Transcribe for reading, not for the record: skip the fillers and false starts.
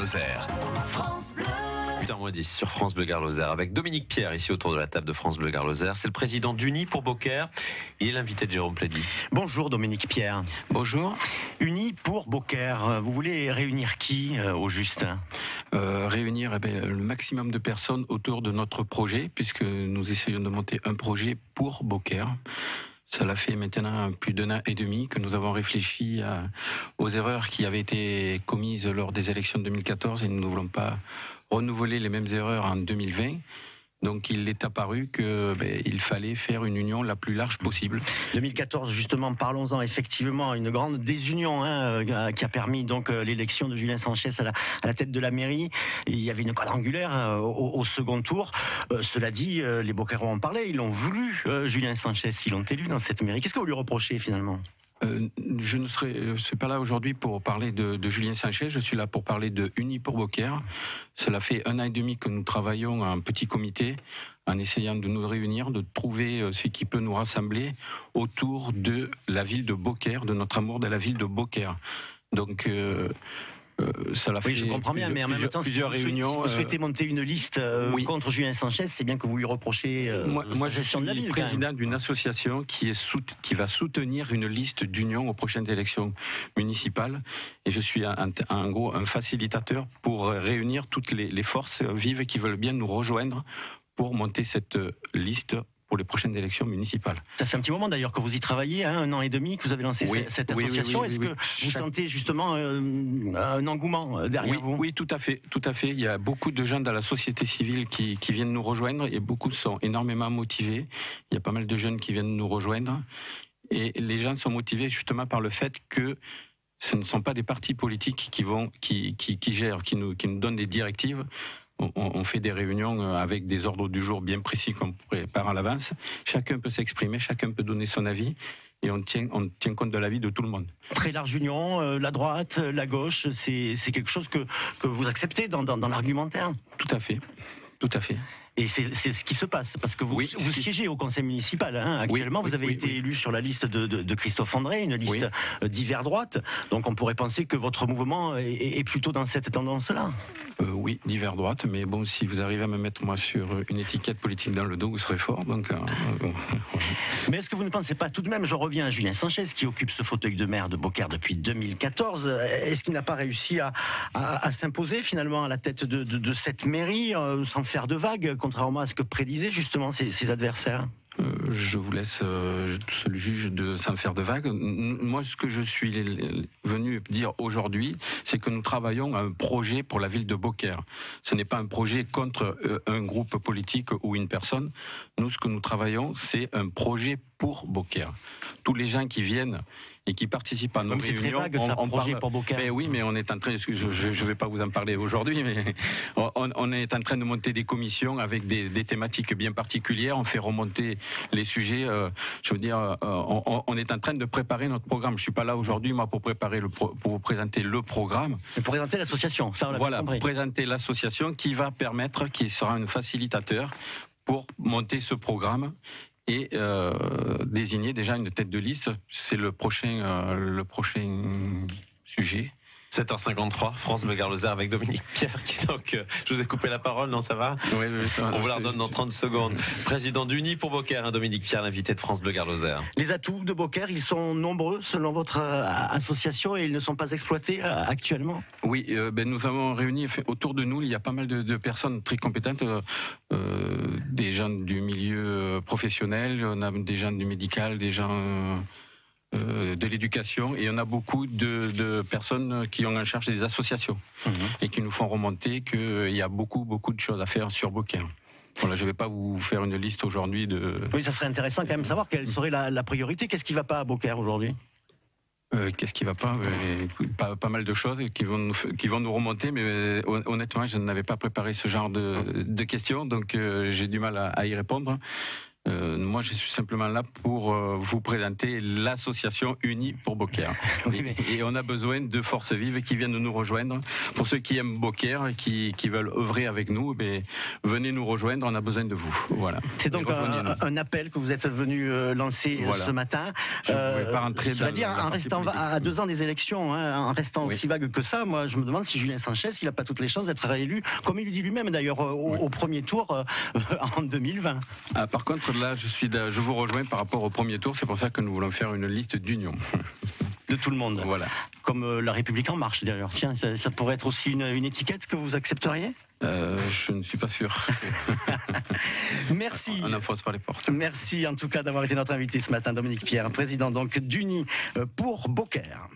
Lozère. France Bleu. 8h10 sur France Bleu Gard Lozère avec Dominique Pierre ici autour de la table de France Bleu Gard Lozère. C'est le président d'Uni pour Beaucaire. Il est l'invité de Jérôme Plédy. Bonjour Dominique Pierre. Bonjour. Uni pour Beaucaire, vous voulez réunir qui au juste? Réunir le maximum de personnes autour de notre projet, puisque nous essayons de monter un projet pour Beaucaire. Cela fait maintenant plus d'un an et demi que nous avons réfléchi aux erreurs qui avaient été commises lors des élections de 2014 et nous ne voulons pas renouveler les mêmes erreurs en 2020. Donc il est apparu qu'il fallait faire une union la plus large possible. 2014, justement, parlons-en effectivement, une grande désunion qui a permis donc l'élection de Julien Sanchez à la tête de la mairie. Il y avait une quadrangulaire au second tour. Cela dit, les Beaucairois en parlaient, ils l'ont voulu, Julien Sanchez, ils l'ont élu dans cette mairie. Qu'est-ce que vous lui reprochez finalement ? Je ne suis pas là aujourd'hui pour parler de Julien Sanchez, je suis là pour parler de Uni pour Beaucaire. Cela fait un an et demi que nous travaillons en petit comité, en essayant de nous réunir, de trouver ce qui peut nous rassembler autour de la ville de Beaucaire, de notre amour de la ville de Beaucaire. Donc, ça oui, je comprends bien, mais en même temps, si vous souhaitez monter une liste contre Julien Sanchez, c'est bien que vous lui reprochez moi, je suis le président d'une association qui va soutenir une liste d'union aux prochaines élections municipales, et je suis en gros un facilitateur pour réunir toutes les forces vives qui veulent bien nous rejoindre pour monter cette liste pour les prochaines élections municipales. Ça fait un petit moment d'ailleurs que vous y travaillez, un an et demi que vous avez lancé cette association. Est-ce que vous sentez justement un engouement derrière vous ? Oui, tout à fait. Il y a beaucoup de gens dans la société civile qui viennent nous rejoindre et beaucoup sont énormément motivés. Il y a pas mal de jeunes qui viennent nous rejoindre et les gens sont motivés justement par le fait que ce ne sont pas des partis politiques qui gèrent, qui nous donnent des directives. On fait des réunions avec des ordres du jour bien précis qu'on prépare à l'avance. Chacun peut s'exprimer, chacun peut donner son avis et on tient compte de l'avis de tout le monde. Très large union, la droite, la gauche, c'est quelque chose que vous acceptez dans l'argumentaire ? Tout à fait. Et c'est ce qui se passe, parce que vous siégez au conseil municipal. Actuellement, vous avez été élu sur la liste de Christophe André, une liste d'hiver droite. Donc on pourrait penser que votre mouvement est plutôt dans cette tendance-là. Oui, d'hiver droite, mais bon, si vous arrivez à me mettre moi sur une étiquette politique dans le dos, vous serez fort. Donc, Mais est-ce que vous ne pensez pas tout de même, je reviens à Julien Sanchez, qui occupe ce fauteuil de maire de Beaucaire depuis 2014, est-ce qu'il n'a pas réussi à s'imposer finalement à la tête de cette mairie, sans faire de vagues, contrairement à ce que prédisaient justement ses adversaires ? Je vous laisse seul juge sans faire de vagues. Moi, ce que je suis venu dire aujourd'hui, c'est que nous travaillons à un projet pour la ville de Beaucaire. Ce n'est pas un projet contre un groupe politique ou une personne. Nous, ce que nous travaillons, c'est un projet pour Beaucaire. Tous les gens qui viennent et qui participent à nos réunions... C'est très vague, ça, projet pour Beaucaire. Mais oui, mais on est en train... Je ne vais pas vous en parler aujourd'hui, mais on est en train de monter des commissions avec des thématiques bien particulières. On fait remonter les sujets. Je veux dire, on est en train de préparer notre programme. Je ne suis pas là aujourd'hui, moi, pour vous présenter le programme. Et pour présenter l'association, ça on l'a bien compris. Pour présenter l'association qui sera un facilitateur pour monter ce programme et désigner déjà une tête de liste. C'est le prochain sujet. 7h53, France Bleu Gard Lozère avec Dominique Pierre, je vous ai coupé la parole, non, ça va ? Oui, ça va. On vous la redonne dans 30 secondes. Président d'Uni pour Beaucaire, Dominique Pierre, l'invité de France Bleu Gard Lozère. Les atouts de Beaucaire, ils sont nombreux selon votre association et ils ne sont pas exploités actuellement ? Oui, nous avons réuni autour de nous, il y a pas mal de personnes très compétentes, des gens du milieu professionnel, on a des gens du médical, des gens... de l'éducation, et on a beaucoup de personnes qui ont en charge des associations et qui nous font remonter qu'il y a beaucoup de choses à faire sur Beaucaire. Voilà, je ne vais pas vous faire une liste aujourd'hui de... Oui, ça serait intéressant quand même de savoir quelle serait la priorité. Qu'est-ce qui ne va pas à Beaucaire aujourd'hui ? Qu'est-ce qui ne va pas, pas mal de choses qui vont nous remonter, mais honnêtement, je n'avais pas préparé ce genre de questions, donc j'ai du mal à y répondre. Moi, je suis simplement là pour vous présenter l'association Unis pour Beaucaire. Et on a besoin de forces vives qui viennent nous rejoindre. Pour ceux qui aiment Beaucaire et qui veulent œuvrer avec nous, venez nous rejoindre, on a besoin de vous. Voilà. C'est donc un appel que vous êtes venu lancer ce matin. Je ne pouvais pas rentrer dans en restant à 2 ans des élections, en restant aussi vague que ça, moi je me demande si Julien Sanchez, il n'a pas toutes les chances d'être réélu, comme il le dit lui-même d'ailleurs, au premier tour en 2020. Par contre, là, je vous rejoins par rapport au premier tour. C'est pour ça que nous voulons faire une liste d'union. De tout le monde. Voilà. Comme La République En Marche, d'ailleurs. Tiens, ça pourrait être aussi une étiquette que vous accepteriez ? Je ne suis pas sûr. Merci. On n'enfonce pas les portes. Merci en tout cas d'avoir été notre invité ce matin, Dominique Pierre, président donc d'Unis pour Beaucaire.